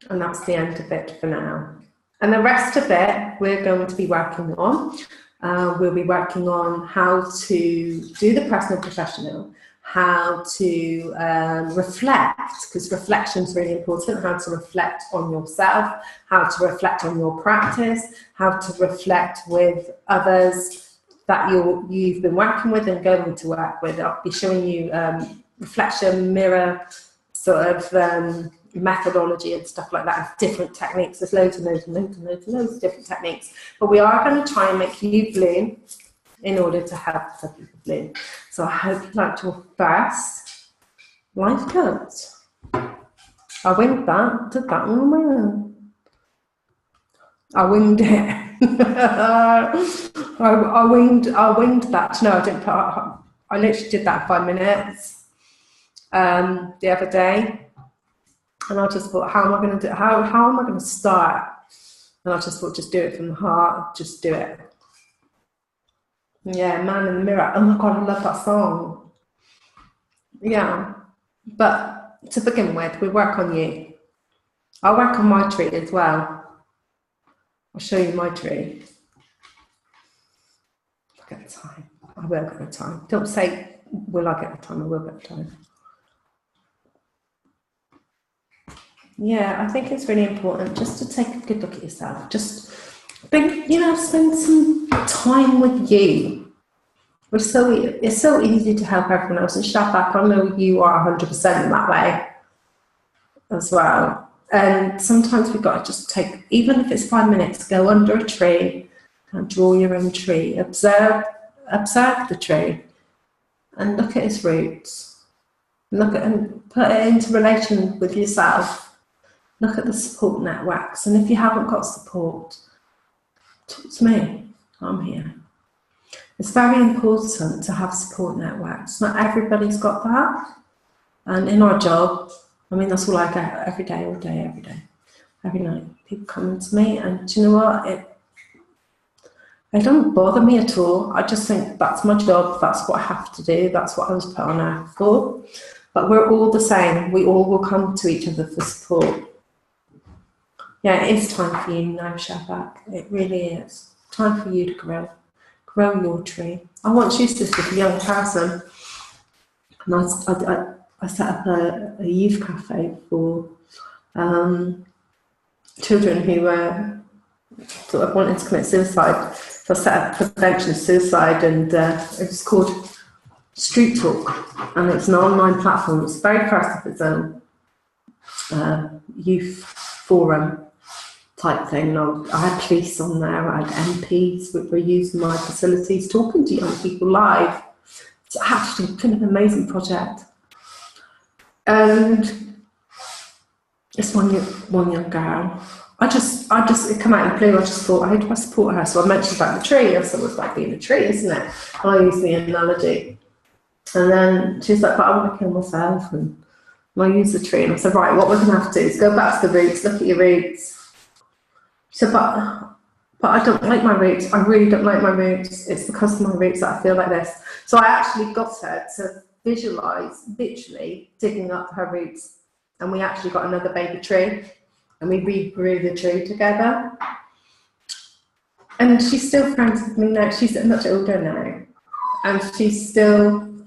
And that's the end of it for now. And the rest of it we're going to be working on. We'll be working on how to do the personal professional, how to reflect, because reflection is really important, how to reflect on yourself, how to reflect on your practice, how to reflect with others that you've been working with and going to work with. I'll be showing you reflection, mirror sort of methodology and stuff like that, different techniques. There's loads of different techniques, but we are going to try and make you bloom in order to help other people bloom. So I hope you liked your first life coach. I winged that, did that on my own. I winged it. I winged that. No, I didn't put, I literally did that in 5 minutes the other day. And I just thought, how am I going to do? How am I going to start? And I just thought, just do it from the heart. Just do it. Yeah, Man in the Mirror. Oh my God, I love that song. Yeah, but to begin with, we work on you. I'll work on my tree as well. I'll show you my tree. I'll get the time. I will get the time. Don't say, will I get the time? I will get the time. Yeah, I think it's really important just to take a good look at yourself. Just think, you know, spend some time with you. It's so easy to help everyone else. And Shafak, I know you are 100% in that way as well. And sometimes we've got to just take, even if it's 5 minutes, go under a tree and draw your own tree. Observe the tree and look at its roots. Look at and put it into relation with yourself. Look at the support networks, and if you haven't got support, talk to me. I'm here. It's very important to have support networks. Not everybody's got that, and in our job, I mean, that's all I get every day, all day, every day, every night. People coming to me, and do you know what? It don't bother me at all. I just think that's my job. That's what I have to do. That's what I was put on earth for. But we're all the same. We all will come to each other for support. Yeah, it is time for you now, Shafak. It really is. Time for you to grow your tree. I once used this with a young person, and I set up a youth cafe for children who were sort of wanting to commit suicide. So I set up prevention of suicide, and it was called Street Talk, and it's an online platform. It's very first of its own youth forum type thing. I had police on there, I had MPs that were using my facilities, talking to young people live. It's actually kind of an amazing project. And it's one young girl, it came out in the blue. I just thought, how do I support her? So I mentioned about the tree. I said, well, it's like being a tree, isn't it? And I used the analogy. And then she was like, but I want to kill myself. And I used the tree. And I said, right, what we're going to have to do is go back to the roots, look at your roots. She said, but I don't like my roots. I really don't like my roots. It's because of my roots that I feel like this. So I actually got her to visualise, literally, digging up her roots. And we actually got another baby tree. And we regrew the tree together. And she's still friends with me now. She's much older now. And she's on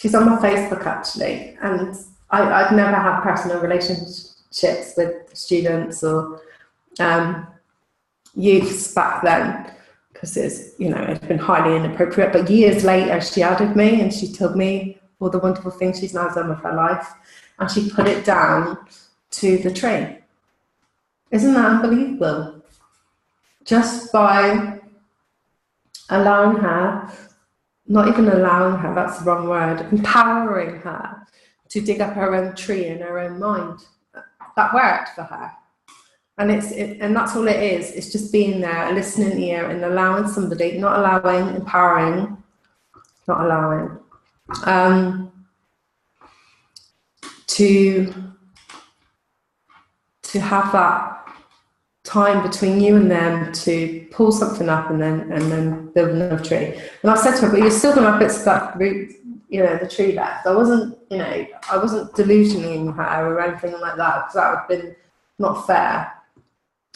my Facebook, actually. And I'd never had personal relationships with students or youths back then, because it'd been highly inappropriate. But years later, she added me and she told me all the wonderful things she's now done with her life. And she put it down to the tree. Isn't that unbelievable? Just by allowing her, not even allowing her, that's the wrong word, empowering her to dig up her own tree in her own mind. That worked for her. And and that's all it is. It's just being there, a listening ear, and allowing somebody, not allowing, empowering, not allowing, to have that time between you and them to pull something up and then build another tree. And I said to her, but you're still going to have bits of that root, the tree left. I wasn't delusioning her or anything like that, because that would have been not fair.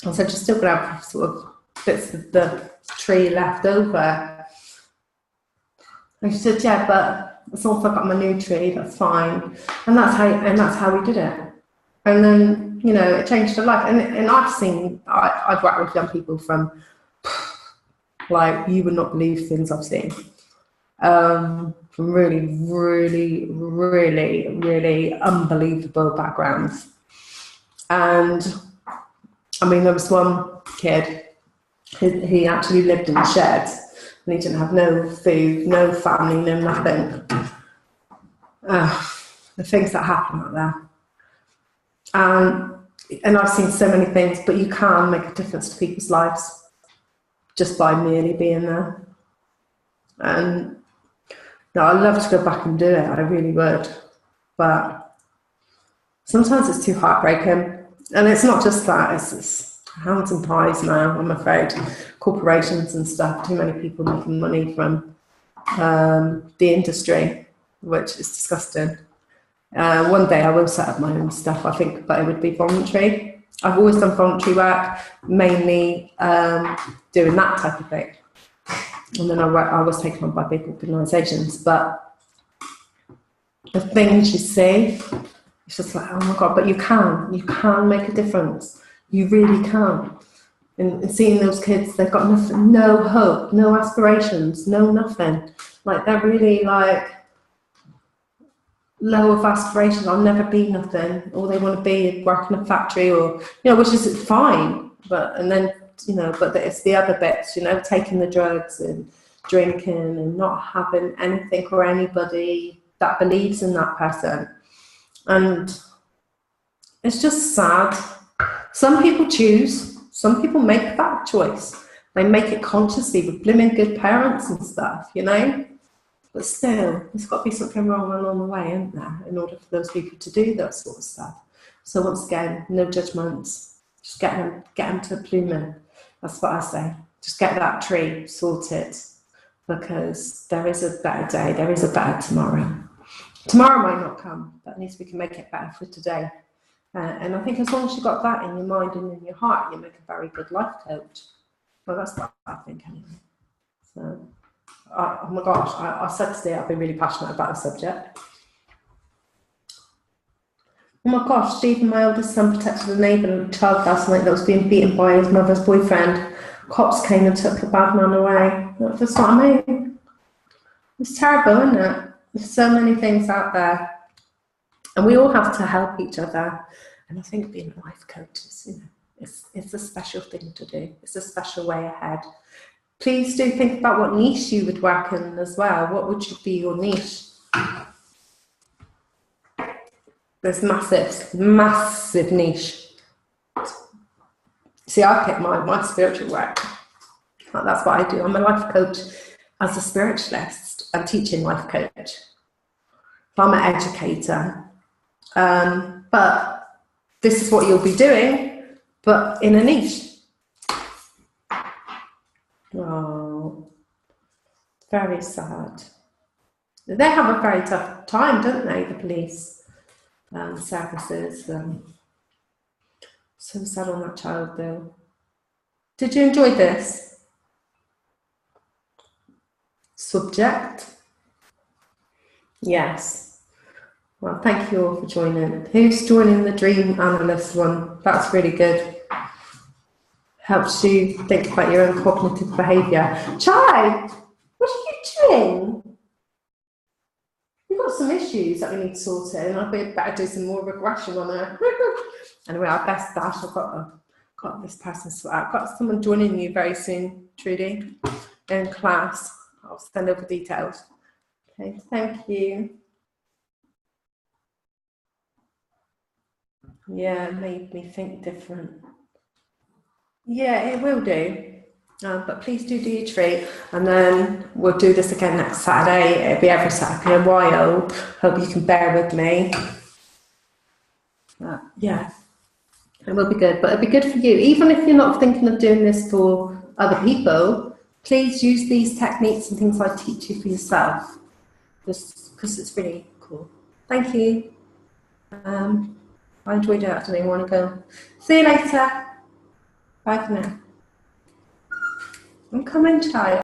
I said, you're still going to have sort of bits of the tree left over. And she said, yeah, but as long as I've got my new tree, that's fine. And that's how we did it. And then, it changed her life. And I've worked with young people from, like, you would not believe things I've seen. From really, really, really, really unbelievable backgrounds. And, there was one kid, he actually lived in a shed, and he didn't have no food, no family, no nothing. The things that happen out there. And I've seen so many things, but you can make a difference to people's lives just by merely being there. And I'd love to go back and do it, I really would. But sometimes it's too heartbreaking. And it's not just that, it's hands and pies now, I'm afraid. Corporations and stuff, too many people making money from the industry, which is disgusting. One day I will set up my own stuff, I think, but it would be voluntary. I've always done voluntary work, mainly doing that type of thing. And then I was taken on by big organisations. But the things you see, it's just like, oh my God, but you can make a difference. You really can. And seeing those kids, they've got nothing, no hope, no aspirations, no nothing. Like, they're really like, low of aspirations. I'll never be nothing. All they want to be is work in a factory, or which is fine. But it's the other bits, taking the drugs and drinking and not having anything or anybody that believes in that person. And it's just sad. Some people choose. Some people make that choice. They make it consciously with blooming good parents and stuff, But still, there's got to be something wrong along the way, isn't there, in order for those people to do that sort of stuff. So once again, no judgments. Just get them to blooming. That's what I say. Just get that tree sorted, because there is a better day. There is a better tomorrow. Tomorrow might not come, but at least we can make it better for today. And I think as long as you've got that in your mind and in your heart, you make a very good life coach. Well, that's what I think anyway. So. Oh my gosh, I said today I've been really passionate about the subject. Oh my gosh, Stephen, my oldest son, protected a neighbour child last night that was being beaten by his mother's boyfriend. Cops came and took the bad man away. That's what I mean. It's terrible, isn't it? There's so many things out there. And we all have to help each other. And I think being a life coach is, it's a special thing to do. It's a special way ahead. Please do think about what niche you would work in as well. What would be your niche? There's massive niche. See, I pick my spiritual work. That's what I do. I'm a life coach as a spiritualist and teaching life coach. I'm an educator. But this is what you'll be doing, but in a niche. Oh, very sad. They have a very tough time, don't they, the police services. So sad on that child, though. Did you enjoy this subject? Yes. Well, thank you all for joining. Who's joining the Dream Analyst one? That's really good. Helps you think about your own cognitive behaviour. Chai, what are you doing? We've got some issues that we need sorted, and I think we'd better do some more regression on her. Anyway, our best dash. I've got this person sorted out. I've got someone joining you very soon, Trudy, in class. I'll send over details. Okay, thank you. Yeah, it made me think different. Yeah, it will do. But please do your treat, and then we'll do this again next Saturday. It'll be every Saturday in a while. Hope you can bear with me. Yeah, it will be good, but it'll be good for you. Even if you're not thinking of doing this for other people, please use these techniques and things I teach you for yourself, just because it's really cool. Thank you. I enjoyed it. I don't even want to go. See you later. Bye for now. I'm coming, child.